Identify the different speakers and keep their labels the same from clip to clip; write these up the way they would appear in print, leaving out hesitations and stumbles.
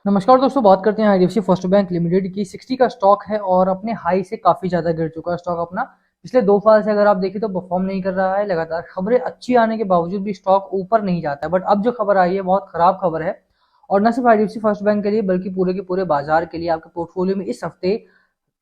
Speaker 1: नमस्कार दोस्तों, बात करते हैं आईडीएफसी फर्स्ट बैंक लिमिटेड की। 60 का स्टॉक है और अपने हाई से काफी ज्यादा गिर चुका है स्टॉक अपना। पिछले 2 साल से अगर आप देखें तो परफॉर्म नहीं कर रहा है। लगातार खबरें अच्छी आने के बावजूद भी स्टॉक ऊपर नहीं जाता है। बट अब जो खबर आई है बहुत खराब खबर है, और न सिर्फ आईडीएफसी फर्स्ट बैंक के लिए बल्कि पूरे के पूरे बाजार के लिए। आपके पोर्टफोलियो में इस हफ्ते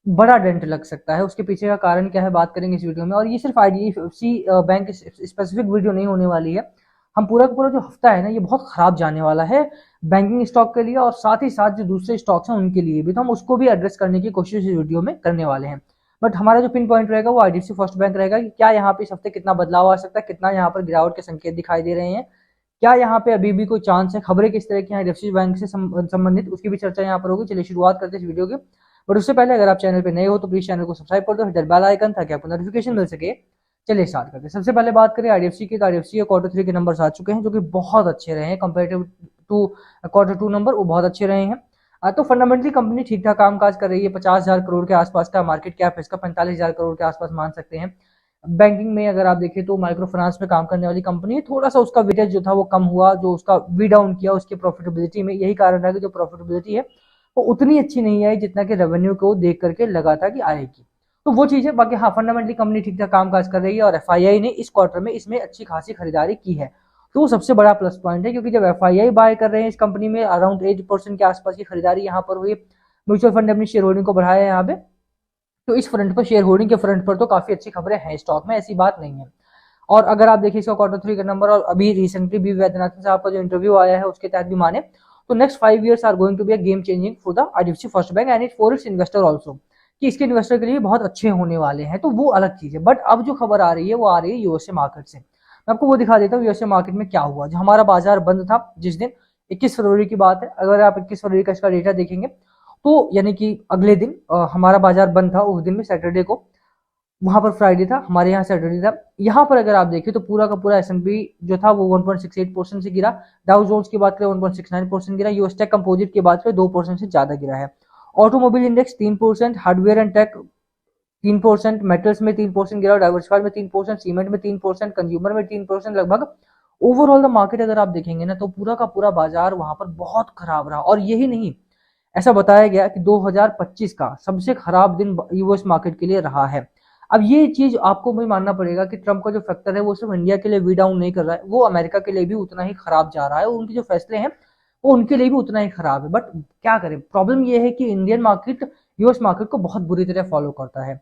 Speaker 1: बड़ा डेंट लग सकता है। उसके पीछे का कारण क्या है, बात करेंगे इस वीडियो में। और ये सिर्फ आईडीएफसी बैंक स्पेसिफिक वीडियो नहीं होने वाली है। हम पूरा का पूरा जो हफ्ता है ना, ये बहुत खराब जाने वाला है बैंकिंग स्टॉक के लिए, और साथ ही साथ जो दूसरे स्टॉक्स हैं उनके लिए भी। तो हम उसको भी एड्रेस करने की कोशिश इस वीडियो में करने वाले हैं। बट हमारा जो पिन पॉइंट रहेगा वो आईडीएफसी फर्स्ट बैंक रहेगा कि क्या यहाँ पे इस हफ्ते कितना बदलाव आ सकता है, कितना यहाँ पर गिरावट के संकेत दिखाई दे रहे हैं, क्या यहाँ पे अभी भी कोई चांस है, खबरें किस तरह की हैं आईडीएफसी बैंक से संबंधित, उसकी भी चर्चा यहाँ पर होगी। चलिए शुरुआत करते हैं इस वीडियो की। बट उससे पहले अगर आप चैनल पे नए हो तो प्लीज चैनल को सब्सक्राइब कर दो, हिट बेल आइकन, ताकि आपको नोटिफिकेशन मिल सके। चलिए स्टार्ट करते हैं। सबसे पहले बात करें आईडीएफसी की, तो आईडीएफसी के क्वार्टर 3 के नंबर्स आ चुके हैं जो कि बहुत अच्छे रहे हैं कंपेरेटिव टू क्वार्टर 2 नंबर, वो बहुत अच्छे रहे हैं। तो फंडामेंटली कंपनी ठीक ठाक काम काज कर रही है। 50,000 करोड़ के आसपास का मार्केट कैप है इसका, 45,000 करोड़ के आसपास मान सकते हैं। बैंकिंग में अगर आप देखें तो माइक्रो फाइनेंस में काम करने वाली कंपनी है। थोड़ा सा उसका वेटेज जो था वो कम हुआ, जो उसका वी डाउन किया उसकी प्रॉफिटेबिलिटी में। यही कारण है कि जो प्रॉफिटेबिलिटी है वो उतनी अच्छी नहीं आई जितना कि रेवेन्यू को देख करके लगा था कि आएगी। तो वो चीज है। बाकी हाँ, फंडामेंटली कंपनी ठीक ठाक काम काज कर रही है, और एफआईआई ने इस क्वार्टर में इसमें अच्छी खासी खरीदारी की है। तो वो सबसे बड़ा प्लस पॉइंट है, क्योंकि जब एफआईआई बाय कर रहे हैं इस कंपनी में, अराउंड 8% के आसपास की खरीदारी यहाँ पर हुई। म्यूचुअल फंड ने अपनी शेयर होल्डिंग को बढ़ाया है यहाँ पे। तो इस फ्रंट पर, शेयर होल्डिंग के फ्रंट पर तो काफी अच्छी खबरें हैं स्टॉक में, ऐसी बात नहीं है। और अगर आप देखिए इसका क्वार्टर 3 का नंबर, और अभी रिसेंटली भी वैद्यनाथन साहब का जो इंटरव्यू आया है उसके तहत भी माने तो next 5 years are going to be a game changing for the IDFC First Bank and it for its investor also, कि इसके इन्वेस्टर के लिए बहुत अच्छे होने वाले हैं। तो वो अलग चीज है। बट अब जो खबर आ रही है वो आ रही है यूएसए मार्केट से। मैं आपको वो दिखा देता हूँ यूएसए मार्केट में क्या हुआ। जो हमारा बाजार बंद था जिस दिन, 21 फरवरी की बात है, अगर आप 21 फरवरी का इसका डेटा देखेंगे तो यानी कि अगले दिन हमारा बाजार बंद था। उस दिन में सैटरडे को, वहां पर फ्राइडे था, हमारे यहाँ सैटरडे था। यहाँ पर अगर आप देखें तो पूरा का पूरा एसएनपी जो था वो 1.68% से गिरा। डाउ जोन्स की बात करें 1.69% गिरा। यूएस टेक कंपोजिट की बात करें 2% से ज्यादा गिरा है। Automobile index 3%, hardware and tech 3%, metals में 3% गिरा, डाइवर्सिफाइड में 3%, सीमेंट में 3%, कंज्यूमर में 3% लगभग। ओवरऑल द मार्केट अगर आप देखेंगे ना तो पूरा का पूरा बाजार वहां पर बहुत खराब रहा। और यही नहीं, ऐसा बताया गया कि 2025 का सबसे खराब दिन यूएस मार्केट के लिए रहा है। अब ये चीज आपको भी मानना पड़ेगा कि ट्रंप का जो फैक्टर है वो सिर्फ इंडिया के लिए वी डाउन नहीं कर रहा है, वो अमेरिका के लिए भी उतना ही खराब जा रहा है। उनके जो फैसले हैं वो उनके लिए भी उतना ही खराब है। बट क्या करें, प्रॉब्लम ये है कि इंडियन मार्केट यूएस मार्केट को बहुत बुरी तरह फॉलो करता है।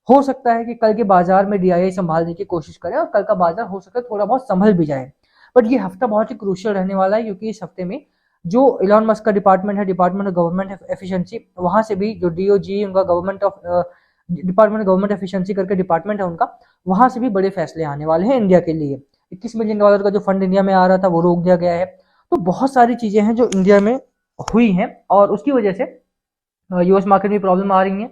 Speaker 1: हो सकता है कि कल के बाजार में डीआईआई संभालने की कोशिश करें, और कल का बाजार हो सकता है थोड़ा बहुत संभल भी जाए। बट ये हफ्ता बहुत ही क्रूशियल रहने वाला है, क्योंकि इस हफ्ते में जो इलॉन मस्क का डिपार्टमेंट है, डिपार्टमेंट ऑफ गवर्नमेंट एफिशिएंसी, वहां से भी जो डीओजी उनका government of department of government efficiency करके डिपार्टमेंट है उनका, वहां से भी बड़े फैसले आने वाले हैं इंडिया के लिए। $21 मिलियन का जो फंड इंडिया में आ रहा था वो रोक दिया गया है। तो बहुत सारी चीजें हैं जो इंडिया में हुई हैं, और उसकी वजह से यूएस मार्केट में प्रॉब्लम आ रही है,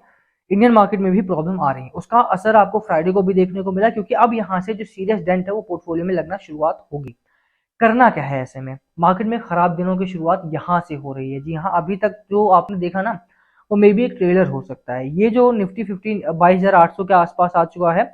Speaker 1: इंडियन मार्केट में भी प्रॉब्लम आ रही है। उसका असर आपको फ्राइडे को भी देखने को मिला, क्योंकि अब यहाँ से जो सीरियस डेंट है वो पोर्टफोलियो में लगना शुरुआत होगी। करना क्या है ऐसे में, मार्केट में खराब दिनों की शुरुआत यहाँ से हो रही है। जी हाँ, अभी तक जो आपने देखा ना वो मे बी एक ट्रेलर हो सकता है। ये जो निफ्टी 22,800 के आसपास आ चुका है,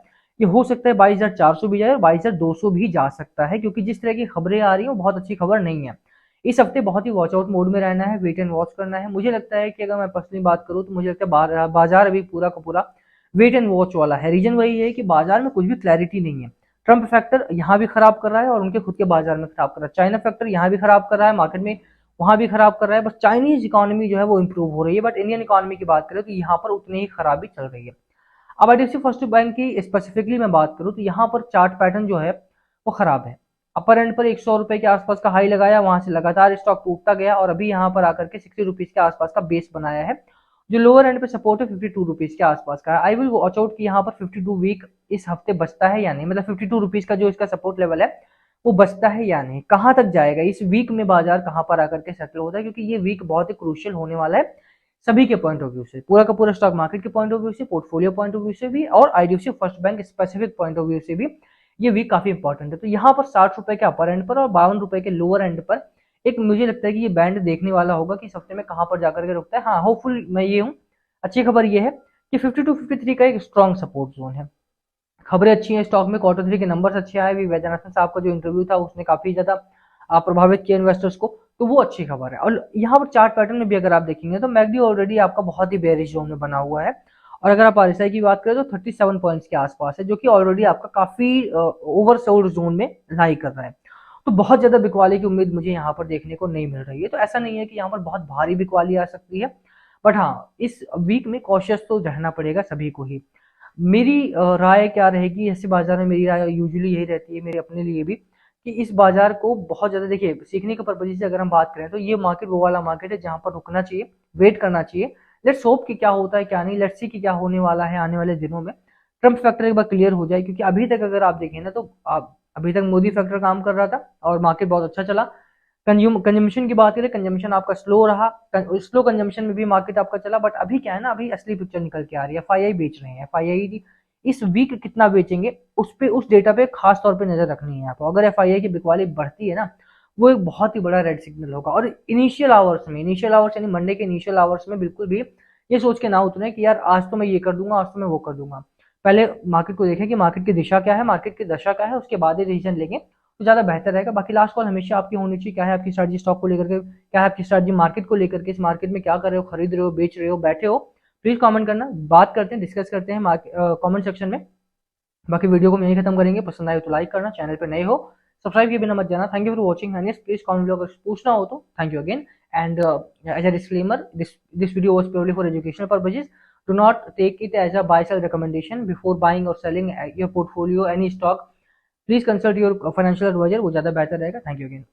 Speaker 1: ये हो सकता है 22,400 भी जाए और 22,200 भी जा सकता है, क्योंकि जिस तरह की खबरें आ रही हैं वो बहुत अच्छी खबर नहीं है। इस हफ्ते बहुत ही वॉच आउट मोड में रहना है, वेट एंड वॉच करना है। मुझे लगता है कि अगर मैं पर्सनली बात करूँ तो मुझे लगता है बाजार अभी पूरा का पूरा वेट एंड वॉच वाला है। रीजन वही है कि बाजार में कुछ भी क्लैरिटी नहीं है। ट्रंप फैक्टर यहाँ भी खराब कर रहा है और उनके खुद के बाजार में खराब कर रहा है। चाइना फैक्टर यहाँ भी खराब कर रहा है, मार्केट में वहां भी खराब कर रहा है। बस चाइनीज इकोनॉमी जो है वो इंप्रूव हो रही है, बट इंडियन इकोनॉमी की बात करें तो यहाँ पर उतनी ही खराबी चल रही है। अब आईडीएफसी फर्स्ट बैंक की स्पेसिफिकली मैं बात करूँ तो यहाँ पर चार्ट पैटर्न जो है वो खराब है। अपर एंड पर 100 रुपए के आसपास का हाई लगाया, वहां से लगातार स्टॉक टूटता गया, और अभी यहाँ पर आकर के 60 रुपीज के आसपास का बेस बनाया है। जो लोअर एंड पे सपोर्ट है 52 रुपीज के आसपास का है। आई विल वॉच आउट कि यहाँ पर 52 वीक इस हफ्ते बचता है या नहीं, मतलब 52 रुपीज का जो इसका सपोर्ट लेवल है वो बचता है या नहीं, कहाँ तक जाएगा इस वीक में, बाजार कहाँ पर आकर के सेटल होता है, क्योंकि ये वीक बहुत ही क्रूशियल होने वाला है सभी के पॉइंट ऑफ व्यू से, पूरा का पूरा स्टॉक मार्केट के पॉइंट ऑफ व्यू से, पोर्टफोलियो पॉइंट ऑफ व्यू से भी, और IDFC First bank specific point of view से भी ये वीक काफी इंपॉर्टेंट है। तो यहाँ पर 60 रुपए के अपर एंड पर और 52 रुपए के लोअर एंड पर एक मुझे लगता है कि ये बैंड देखने वाला होगा कि इस हफ्ते में कहाँ पर जाकर के रुकता है। हाँ, होपफुल मैं ये हूँ, अच्छी खबर ये है कि 52-53 का एक स्ट्रॉन्ग सपोर्ट जोन है। खबरें अच्छी हैं स्टॉक में, क्वार्टर 3 के नंबर्स अच्छे आए। वैद्यनाथन साहब का जो इंटरव्यू था उसने काफी ज्यादा प्रभावित किया इन्वेस्टर्स को, तो वो अच्छी खबर है। और यहाँ पर चार्ट पैटर्न में भी अगर आप देखेंगे तो मैकडी ऑलरेडी आपका बहुत ही बेरिश जोन में बना हुआ है, और अगर आप आरएसआई की बात करें तो 37 पॉइंट्स के आसपास है, जो कि ऑलरेडी आपका काफी ओवरसोल्ड जोन में लाई कर रहा है। तो बहुत ज्यादा बिकवाली की उम्मीद मुझे यहाँ पर देखने को नहीं मिल रही है। तो ऐसा नहीं है कि यहाँ पर बहुत भारी बिकवाली आ सकती है, बट हाँ इस वीक में कॉशियस तो रहना पड़ेगा सभी को ही। मेरी राय क्या रहेगी ऐसे बाजार में, मेरी राय यूजुअली यही रहती है मेरे अपने लिए भी, कि इस बाजार को बहुत ज्यादा देखिए सीखने के पर्पज से अगर हम बात करें तो ये मार्केट वो वाला मार्केट है जहां पर रुकना चाहिए, वेट करना चाहिए। लेट्स होप कि क्या होता है क्या नहीं, लेट्स सी कि क्या होने वाला है आने वाले दिनों में। ट्रम्प फैक्टर एक बार क्लियर हो जाए, क्योंकि अभी तक अगर आप देखें ना तो आप अभी तक मोदी फैक्टर काम कर रहा था और मार्केट बहुत अच्छा चला। कंजम्पशन की बात करें, कंजम्पशन आपका स्लो रहा, स्लो कंजम्पशन में भी मार्केट आपका चला। बट अभी क्या है ना, अभी असली पिक्चर निकल के आ रही है। एफआईआई बेच रहे हैं, एफआईआई इस वीक कितना बेचेंगे उस पे, उस डेटा पे खास तौर पे नजर रखनी है आपको। अगर एफआईआई की बिकवाली बढ़ती है ना, वो एक बहुत ही बड़ा रेड सिग्नल होगा। और इनिशियल आवर्स में, इनिशियल आवर्स यानी मंडे के इनिशियल आवर्स में बिल्कुल भी ये सोच के ना उतरे कि यार आज तो मैं ये कर दूंगा, आज तो मैं वो कर दूंगा। पहले मार्केट को देखें कि मार्केट की दिशा क्या है, मार्केट की दशा क्या है, उसके बाद ही डिसीजन लेंगे तो ज्यादा बेहतर रहेगा। बाकी लास्ट कॉल हमेशा आपकी होनी चाहिए, क्या है आपकी स्ट्रैटेजी स्टॉक को लेकर के, क्या है आपकी स्ट्रैटेजी मार्केट को लेकर के, इस मार्केट में क्या कर रहे हो, खरीद रहे हो, बेच रहे हो, बैठे हो। प्लीज कमेंट करना, बात करते हैं, डिस्कस करते हैं कमेंट सेक्शन में। बाकी वीडियो को हम यहीं खत्म करेंगे। पसंद आए तो लाइक करना, चैनल पे नए हो सब्सक्राइब किए बिना मत जाना। Thank you for watching and please comment अगर पूछना हो तो। Thank you again and as a disclaimer, this video was purely for educational purposes. Do not take it as a buy sell recommendation before buying or selling your portfolio any stock. Please consult your financial advisor, वो ज्यादा बेहतर रहेगा। Thank you again.